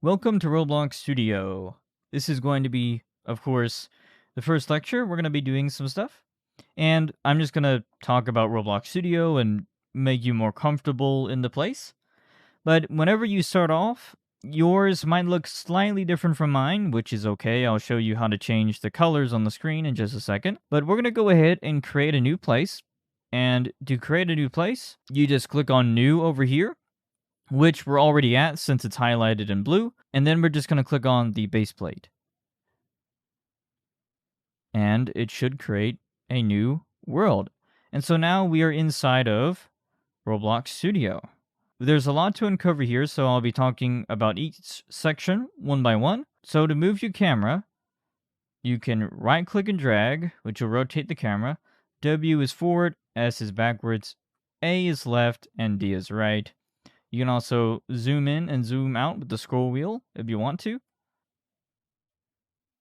Welcome to Roblox Studio. This is going to be, of course, the first lecture. We're going to be doing some stuff. And I'm just going to talk about Roblox Studio and make you more comfortable in the place. But whenever you start off, yours might look slightly different from mine, which is okay. I'll show you how to change the colors on the screen in just a second. But we're going to go ahead and create a new place. And to create a new place, you just click on New over here, which we're already at since it's highlighted in blue, and then we're just going to click on the base plate. And it should create a new world. And so now we are inside of Roblox Studio. There's a lot to uncover here, so I'll be talking about each section one by one. So to move your camera, you can right-click and drag, which will rotate the camera. W is forward, S is backwards, A is left, and D is right. You can also zoom in and zoom out with the scroll wheel if you want to.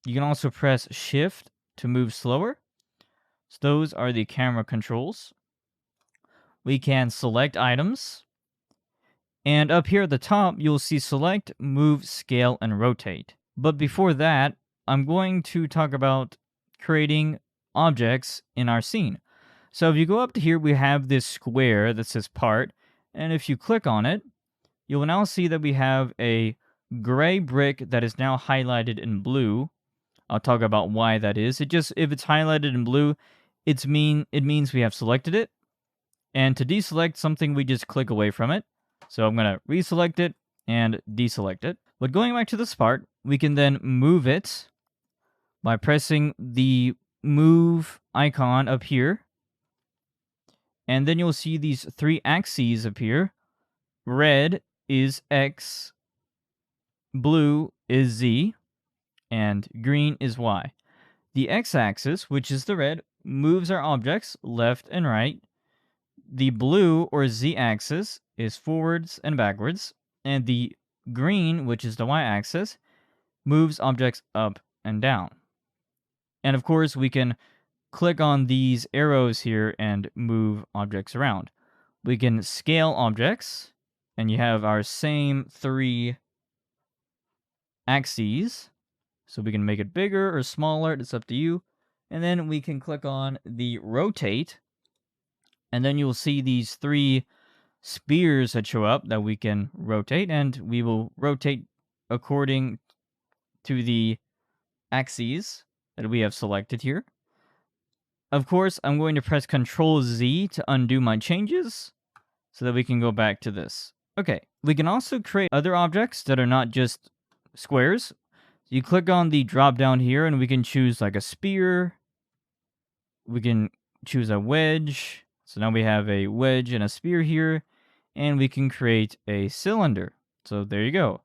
You can also press Shift to move slower. So those are the camera controls. We can select items. And up here at the top, you'll see Select, Move, Scale, and Rotate. But before that, I'm going to talk about creating objects in our scene. So if you go up to here, we have this square that says Part. And if you click on it, you will now see that we have a gray brick that is now highlighted in blue. I'll talk about why that is. If it's highlighted in blue, it means we have selected it. And to deselect something, we just click away from it. So I'm going to reselect it and deselect it. But going back to this part, we can then move it by pressing the move icon up here. And then you'll see these three axes appear. Red is X, blue is Z, and green is Y. The X-axis, which is the red, moves our objects left and right. The blue or Z-axis is forwards and backwards, and the green, which is the Y-axis, moves objects up and down. And of course, we can click on these arrows here and move objects around. We can scale objects, and you have our same three axes. So we can make it bigger or smaller, it's up to you. And then we can click on the rotate, and then you'll see these three spears that show up that we can rotate, and we will rotate according to the axes that we have selected here. Of course, I'm going to press Ctrl Z to undo my changes so that we can go back to this. Okay, we can also create other objects that are not just squares. You click on the drop down here and we can choose like a spear. We can choose a wedge. So now we have a wedge and a spear here. And we can create a cylinder. So there you go.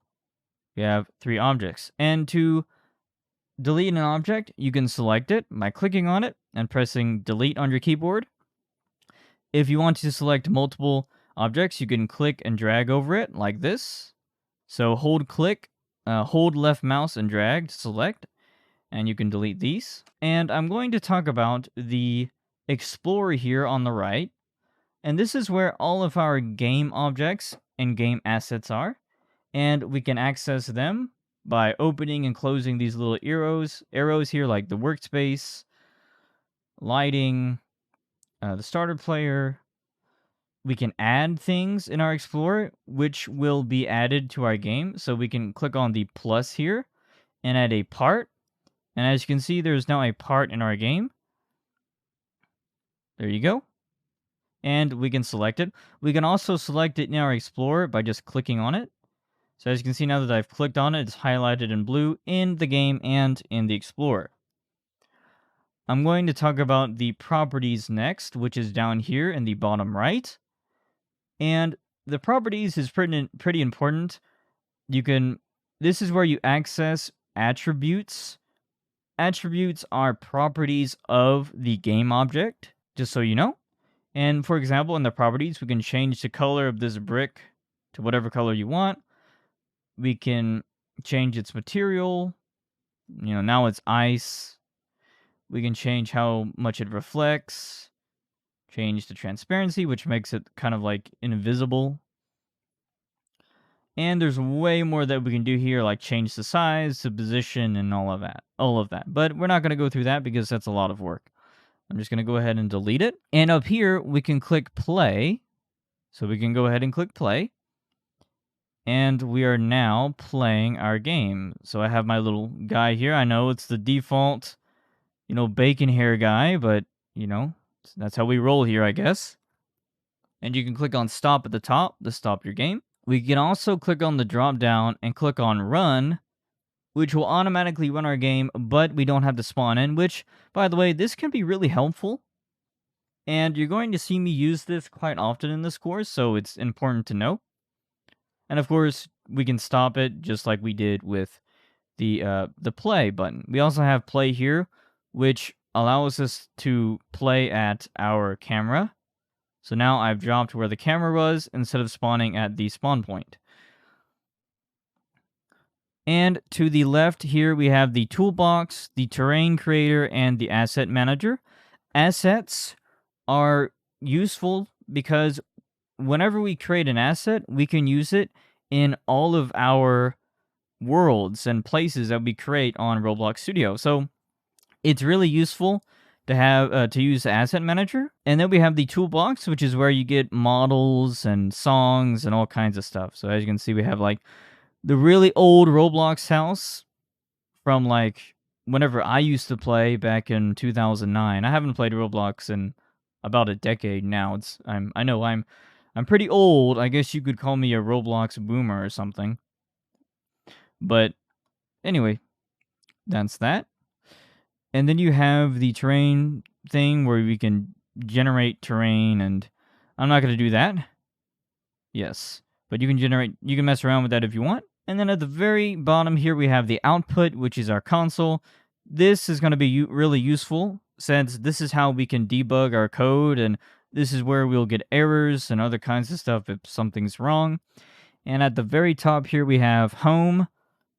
We have three objects. And to delete an object, you can select it by clicking on it and pressing delete on your keyboard. If you want to select multiple objects, you can click and drag over it like this. So hold left mouse and drag to select, and you can delete these. And I'm going to talk about the Explorer here on the right. And this is where all of our game objects and game assets are. And we can access them by opening and closing these little arrows here, like the workspace, lighting, the starter player. We can add things in our Explorer, which will be added to our game. So we can click on the plus here and add a part. And as you can see, there's now a part in our game. There you go. And we can select it. We can also select it in our Explorer by just clicking on it. So as you can see now that I've clicked on it, it's highlighted in blue in the game and in the Explorer. I'm going to talk about the properties next, which is down here in the bottom right. And the properties is pretty important. This is where you access attributes. Attributes are properties of the game object, just so you know. And for example, in the properties, we can change the color of this brick to whatever color you want. We can change its material. Now it's ice. We can change how much it reflects. Change the transparency, which makes it kind of like invisible. And there's way more that we can do here, like change the size, the position, and all of that. But we're not going to go through that because that's a lot of work. I'm just going to go ahead and delete it. And up here, we can click play. So we can go ahead and click play. And we are now playing our game. So I have my little guy here. I know it's the default, bacon hair guy, but, that's how we roll here, I guess. And you can click on stop at the top to stop your game. We can also click on the drop down and click on run, which will automatically run our game, but we don't have to spawn in, which, by the way, this can be really helpful. And you're going to see me use this quite often in this course, so it's important to know. And of course, we can stop it just like we did with the play button. We also have play here, which allows us to play at our camera. So now I've dropped where the camera was instead of spawning at the spawn point. And to the left here, we have the toolbox, the terrain creator, and the asset manager. Assets are useful because whenever we create an asset, we can use it in all of our worlds and places that we create on Roblox Studio. So it's really useful to have to use the asset manager. And then we have the toolbox, which is where you get models and songs and all kinds of stuff. So as you can see, we have like the really old Roblox house from like whenever I used to play back in 2009. I haven't played Roblox in about a decade now. I know I'm pretty old. I guess you could call me a Roblox boomer or something. But anyway, that's that. And then you have the terrain thing where we can generate terrain, and I'm not going to do that. Yes, but you can mess around with that if you want. And then at the very bottom here, we have the output, which is our console. This is going to be really useful since this is how we can debug our code, and this is where we'll get errors and other kinds of stuff if something's wrong. And at the very top here, we have home,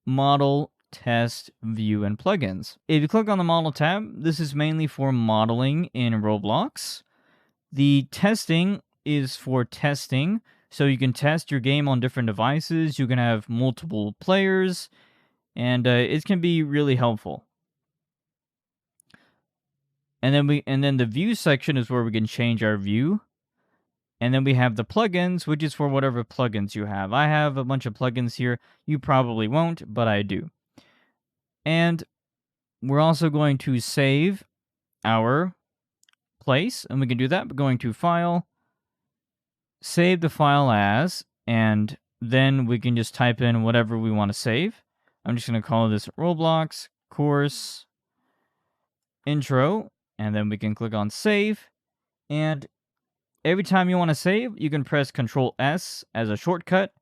model, test, view, and plugins. If you click on the model tab, this is mainly for modeling in Roblox. The testing is for testing, so you can test your game on different devices. You can have multiple players, and it can be really helpful. And then the view section is where we can change our view. And then we have the plugins, which is for whatever plugins you have. I have a bunch of plugins here. You probably won't, but I do. And we're also going to save our place, and we can do that by going to File, Save the file as, and then we can just type in whatever we want to save. I'm just going to call this Roblox course intro, and then we can click on Save. And every time you want to save, you can press Control S as a shortcut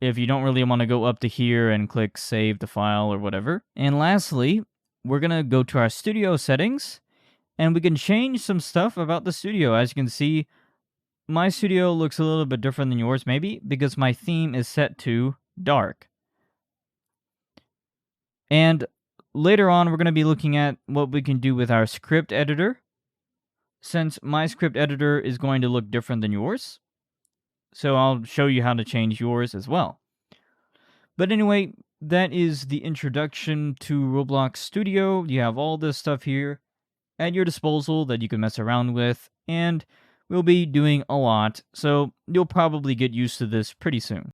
if you don't really want to go up to here and click save the file or whatever. And lastly, we're going to go to our studio settings, and we can change some stuff about the studio. As you can see, my studio looks a little bit different than yours, maybe, because my theme is set to dark. And later on, we're going to be looking at what we can do with our script editor, since my script editor is going to look different than yours. So I'll show you how to change yours as well. But anyway, that is the introduction to Roblox Studio. You have all this stuff here at your disposal that you can mess around with, and we'll be doing a lot, so you'll probably get used to this pretty soon.